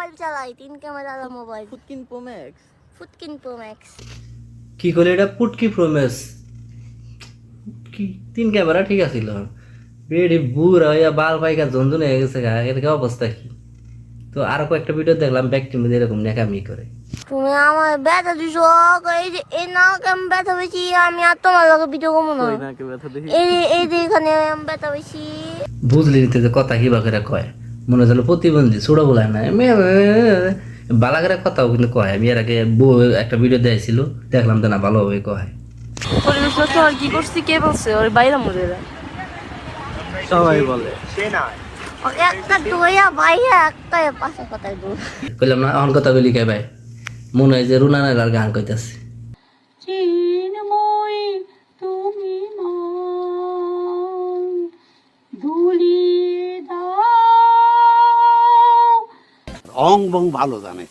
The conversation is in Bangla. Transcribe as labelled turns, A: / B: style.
A: মোবাইল চালাই 3 ক্যামেরা মোবাইল
B: ফুটকিন প্রো ম্যাক্স
A: ফুটকিন প্রো ম্যাক্স
C: কি করলে এটা পুটকি প্রমেস কি 3 ক্যামেরা ঠিক আছিল বেডি বুড়া হইয়া বাল পাইকা ঝনঝন হয়ে গেছে গা এর কি অবস্থা কি তো আরো কয়েকটা ভিডিও দেখলাম ব্যক্তির মধ্যে এরকম নেকামি করে
A: তুমি আমার ব্যথা দিছো এই যে এই নাকে আমি ব্যথা পেয়েছি আমি আর তোমার লগে ভিডিও করবো না
B: কই নাকে ব্যথা দেখি
A: এই যে এখানে আমি ব্যথা পেয়েছি
C: বুঝলি নিতে যে কথা কিবা করে কয় মনে হচ্ছিল প্রতিবন্ধী ছোট বলায় না বালা করে কথাও কিন্তু কয় আমি এর আগে একটা ভিডিও দিয়েছিল দেখলাম তো না ভালোভাবে কয়
D: পরিবেশ নষ্ট আর কি করছি কে বলছে ওর বাইরে মরে
B: সবাই বলে
A: ওকে একটা দইয়া ভাইয়া একটা পাশে কথাই দূর
C: কইলাম না এখন কথা বলি কে ভাই মনে হয় যে রুনানের আর গান কইতাছে
D: চিন্ময়ী তুমি মন ধুলিয়ে দাও
E: রং বং ভালো জানে